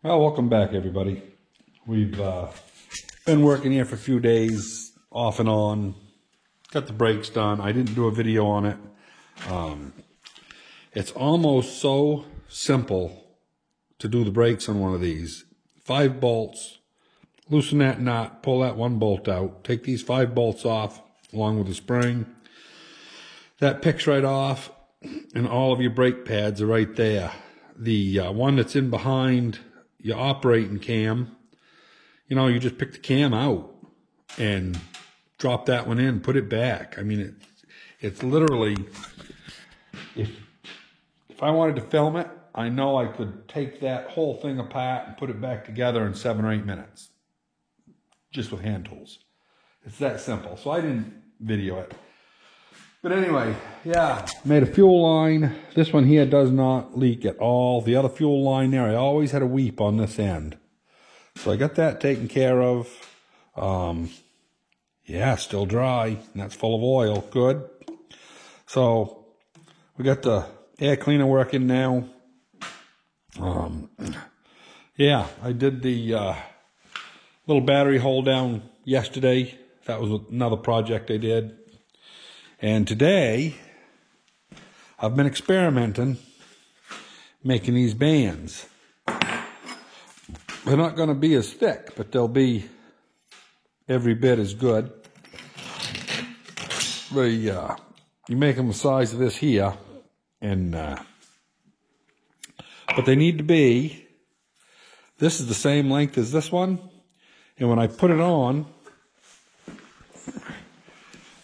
Well, welcome back, everybody. We've been working here for a few days, off and on. Got the brakes done. I didn't do a video on it. It's almost so simple to do the brakes on one of these. 5 bolts, loosen that nut, pull that one bolt out, take these 5 bolts off along with the spring. That picks right off, and all of your brake pads are right there. The one that's in behind your operating cam, you just pick the cam out and drop that one in, put it back. I mean, it's literally, if I wanted to film it, I know I could take that whole thing apart and put it back together in 7 or 8 minutes, just with hand tools. It's that simple. So I didn't video it. But anyway, yeah, made a fuel line. This one here does not leak at all. The other fuel line there, I always had a weep on this end. So I got that taken care of. Yeah, still dry, and that's full of oil. Good. So we got the air cleaner working now. Yeah, I did the little battery hold down yesterday. That was another project I did. And today, I've been experimenting, making these bands. They're not going to be as thick, but they'll be every bit as good. You make them the size of this here, and but they need to be, this is the same length as this one, and when I put it on,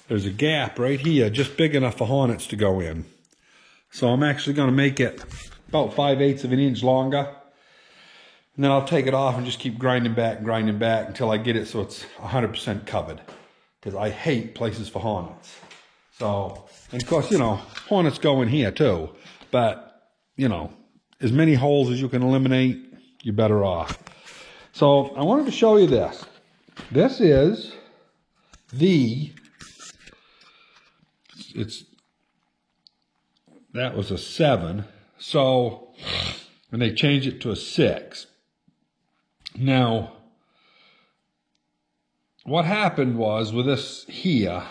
there's a gap right here, just big enough for hornets to go in. So I'm actually going to make it about 5/8 of an inch longer. And then I'll take it off and just keep grinding back until I get it so it's 100% covered. Because I hate places for hornets. So, and of course, hornets go in here too. But, as many holes as you can eliminate, you're better off. So I wanted to show you this. This is that was a 7, so, and they changed it to a 6. Now, what happened was with this here,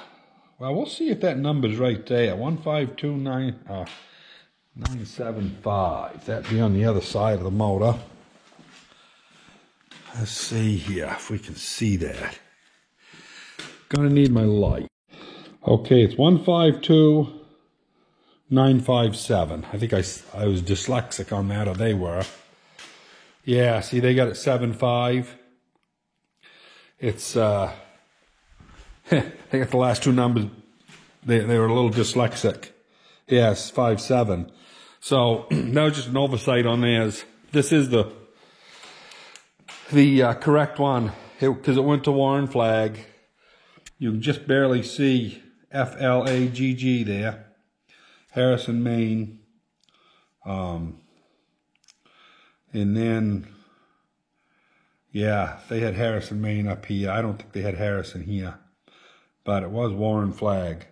well, we'll see if that number's right there, 1529975. That'd be on the other side of the motor. Let's see here if we can see that. Gonna need my light. Okay, it's 152,957. I think I was dyslexic on that, or they were. Yeah, see, they got it 7.5. It's, they got the last 2 numbers. They were a little dyslexic. Yeah, it's 5.7. So, that was just an oversight on theirs. This is the correct one, because it went to Warren Flag. You can just barely see FLAGG there, Harrison, Maine, and then, yeah, they had Harrison, Maine up here. I don't think they had Harrison here, but it was Warren Flag,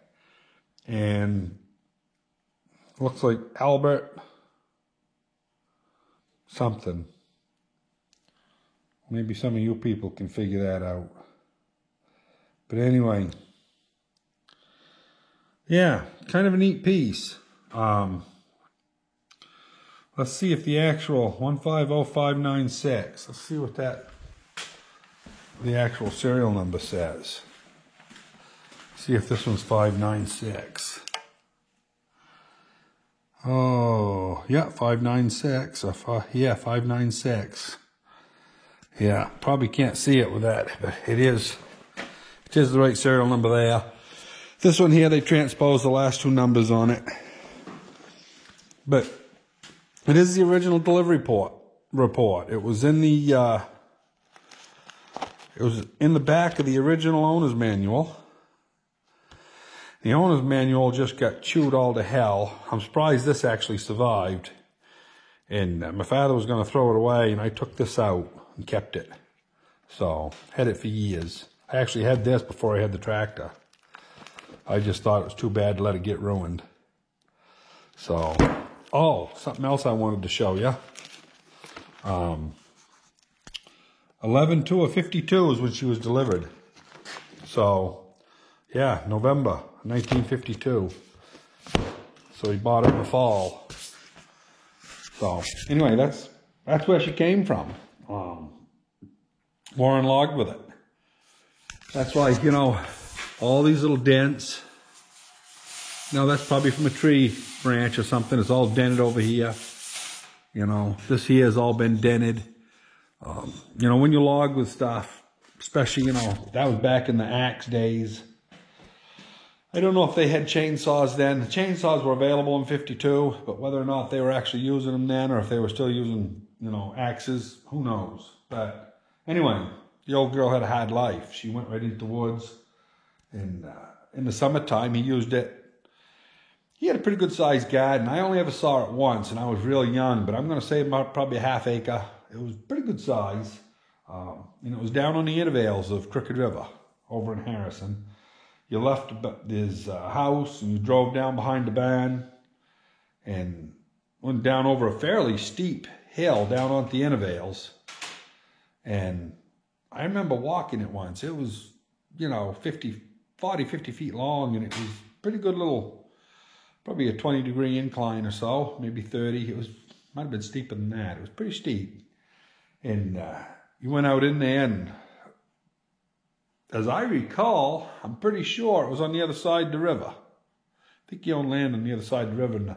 and looks like Albert something. Maybe some of you people can figure that out. But anyway, yeah, kind of a neat piece. Let's see if the actual 150,596, let's see what the actual serial number says. See if this one's 596. Oh, yeah, 596. Yeah, 596. Yeah, probably can't see it with that, but it is the right serial number there. This one here, they transposed the last 2 numbers on it. But it is the original delivery report. It was in the back of the original owner's manual. The owner's manual just got chewed all to hell. I'm surprised this actually survived. And my father was going to throw it away, and I took this out and kept it. So, had it for years. I actually had this before I had the tractor. I just thought it was too bad to let it get ruined. So, oh, something else I wanted to show you. 11/2/52 is when she was delivered. So, yeah, November 1952. So he bought it in the fall. So anyway, that's where she came from. Warren logged with it. That's why, you know, all these little dents. Now that's probably from a tree branch or something. It's all dented over here. You know, this here has all been dented. You know, when you log with stuff, especially, you know, that was back in the axe days. I don't know if they had chainsaws then. The chainsaws were available in 52, but whether or not they were actually using them then or if they were still using, you know, axes, who knows. But anyway, the old girl had a hard life. She went right into the woods. And in the summertime, he used it. He had a pretty good sized garden. I only ever saw it once and I was real young, but I'm going to say about probably a half acre. It was pretty good size. And it was down on the intervales of Crooked River over in Harrison. You left his house and you drove down behind the barn and went down over a fairly steep hill down onto the intervales. And I remember walking it once. It was, you know, 40, 50 feet long, and it was pretty good little, probably a 20-degree incline or so, maybe 30. It was, might have been steeper than that. It was pretty steep. And you went out in there, and as I recall, I'm pretty sure it was on the other side of the river. I think he owned land on the other side of the river, and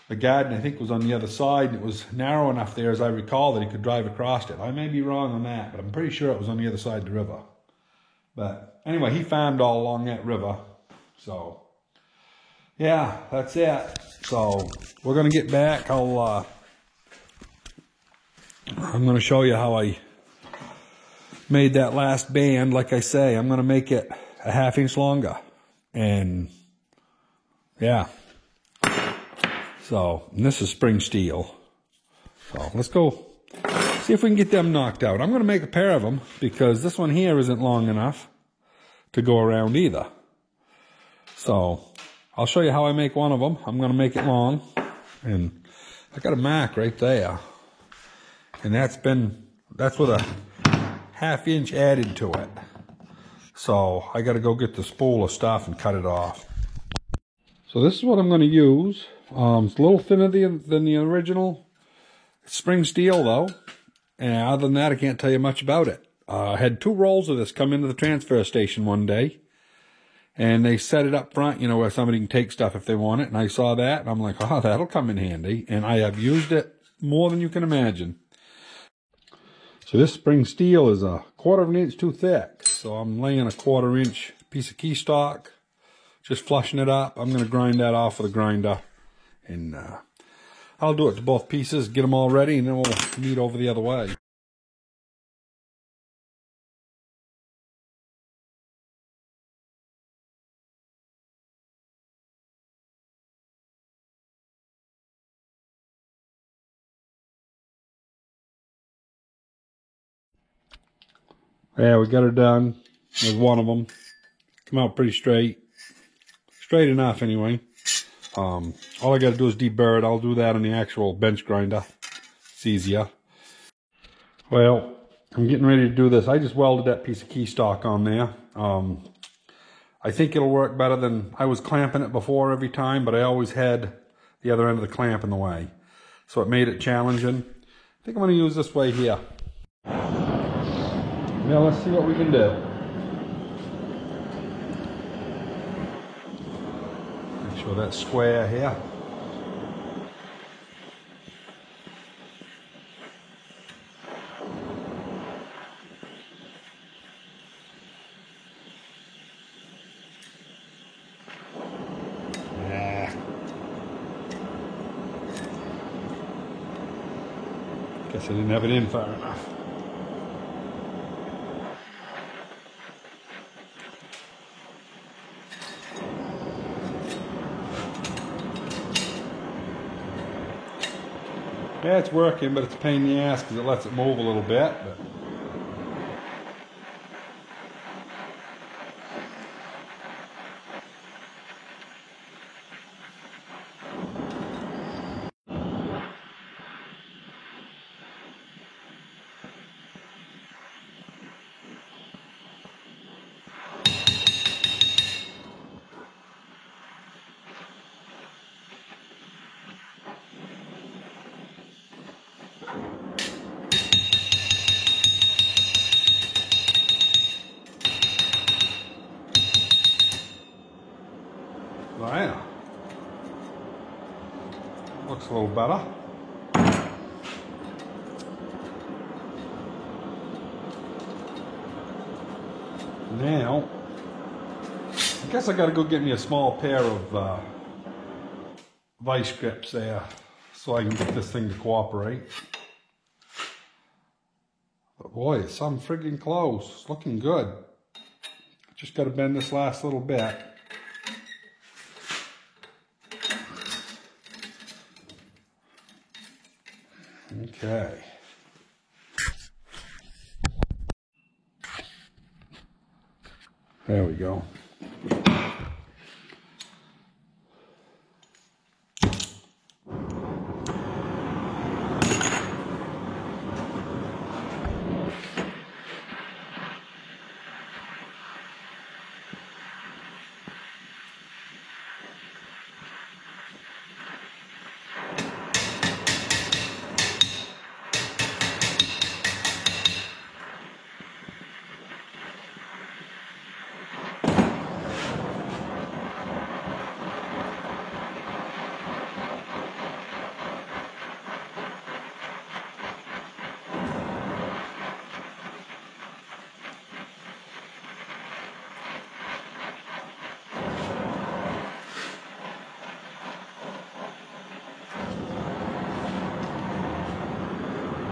the garden, I think, was on the other side, and it was narrow enough there, as I recall, that he could drive across it. I may be wrong on that, but I'm pretty sure it was on the other side of the river. But anyway, he farmed all along that river. So, yeah, that's it. So, we're going to get back. I'm going to show you how I made that last band. Like I say, I'm going to make it a ½ inch longer. And, yeah. So, and this is spring steel. So, let's go see if we can get them knocked out. I'm going to make a pair of them because this one here isn't long enough to go around either. So, I'll show you how I make one of them. I'm going to make it long. And I got a mark right there. And that's with a ½ inch added to it. So, I got to go get the spool of stuff and cut it off. So, this is what I'm going to use. It's a little thinner than the original. It's spring steel though, and other than that I can't tell you much about it. I had 2 rolls of this come into the transfer station one day, and they set it up front, you know, where somebody can take stuff if they want it, and I saw that, and I'm like, oh, that'll come in handy, and I have used it more than you can imagine. So this spring steel is a 1/4 inch too thick, so I'm laying a 1/4 inch piece of key stock, just flushing it up. I'm going to grind that off with a grinder. And I'll do it to both pieces, get them all ready, and then we'll meet over the other way. Yeah, we got her done. There's one of them. Come out pretty straight. Straight enough, anyway. All I got to do is deburr it. I'll do that on the actual bench grinder. It's easier. Well, I'm getting ready to do this. I just welded that piece of key stock on there. I think it'll work better than I was clamping it before every time, but I always had the other end of the clamp in the way. So it made it challenging. I think I'm going to use this way here. Now let's see what we can do. Make sure that's square here. Guess I didn't have it in far enough. Yeah, it's working, but it's a pain in the ass because it lets it move a little bit. But There. Looks a little better. Now, I guess I gotta go get me a small pair of vice grips there so I can get this thing to cooperate. But boy, it's some friggin' close. It's looking good. Just gotta bend this last little bit. Okay. There we go.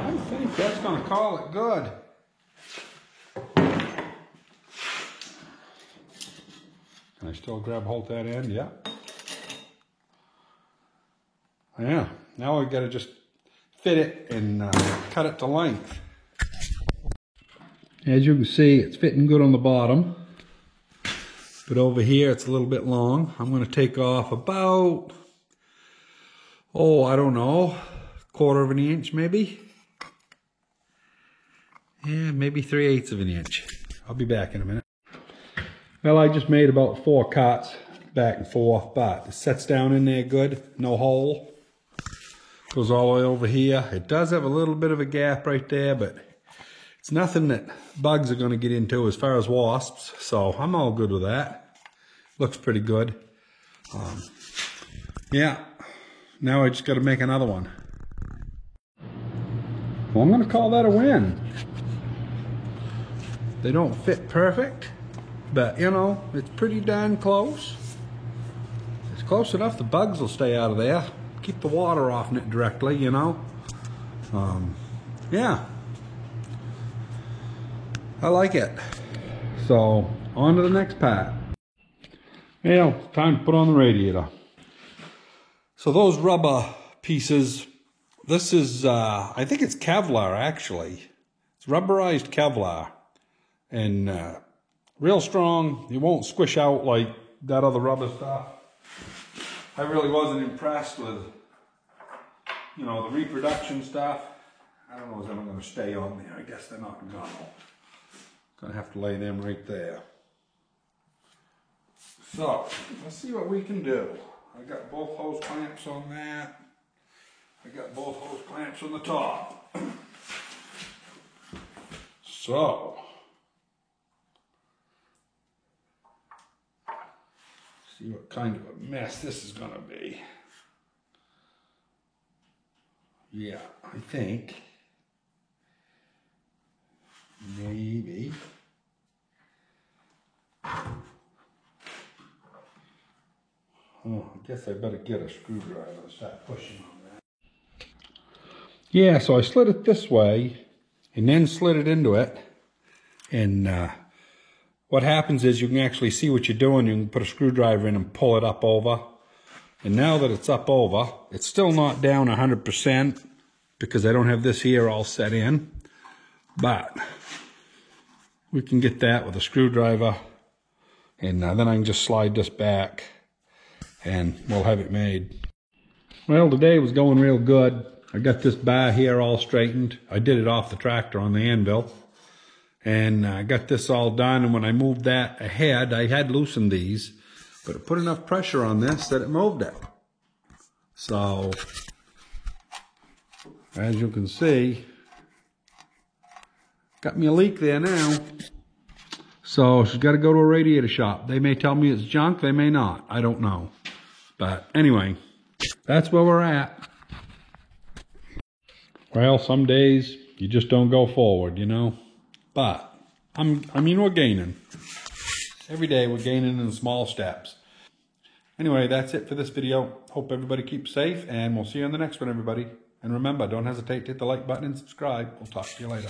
I think that's going to call it good. Can I still grab hold that end? Yeah. Yeah. Now we've got to just fit it and cut it to length. As you can see, it's fitting good on the bottom. But over here, it's a little bit long. I'm going to take off about, I don't know, 1/4 of an inch maybe. Yeah, maybe 3/8 of an inch. I'll be back in a minute. Well, I just made about 4 cuts back and forth, but it sets down in there good, no hole. Goes all the way over here. It does have a little bit of a gap right there, but it's nothing that bugs are going to get into as far as wasps, so I'm all good with that. Looks pretty good. Yeah, now I just got to make another one. Well, I'm going to call that a win. They don't fit perfect, but you know, it's pretty darn close. It's close enough the bugs will stay out of there. Keep the water off it directly, you know. Yeah. I like it. So, on to the next part. Well, time to put on the radiator. So those rubber pieces, this is, I think it's Kevlar actually. It's rubberized Kevlar. And real strong, it won't squish out like that other rubber stuff. I really wasn't impressed with, you know, the reproduction stuff. I don't know if they're going to stay on there. I guess they're not going to. Gonna have to lay them right there. So, let's see what we can do. I got both hose clamps on that. I got both hose clamps on the top. So, see what kind of a mess this is gonna be. Yeah, I think maybe I guess I better get a screwdriver and start pushing on that. Yeah, so I slid it this way and then slid it into it. And what happens is you can actually see what you're doing. You can put a screwdriver in and pull it up over. And now that it's up over, it's still not down 100% because I don't have this here all set in. But we can get that with a screwdriver. And then I can just slide this back and we'll have it made. Well, today was going real good. I got this bar here all straightened. I did it off the tractor on the anvil. And I got this all done. And when I moved that ahead, I had loosened these. But it put enough pressure on this that it moved it. So, As you can see, got me a leak there now. So she's got to go to a radiator shop. They may tell me it's junk, they may not. I don't know. But anyway, that's where we're at. Well, some days you just don't go forward, you know. But I mean, we're gaining. Every day we're gaining in small steps. Anyway, that's it for this video. Hope everybody keeps safe, and we'll see you on the next one, everybody. And remember, don't hesitate to hit the like button and subscribe. We'll talk to you later.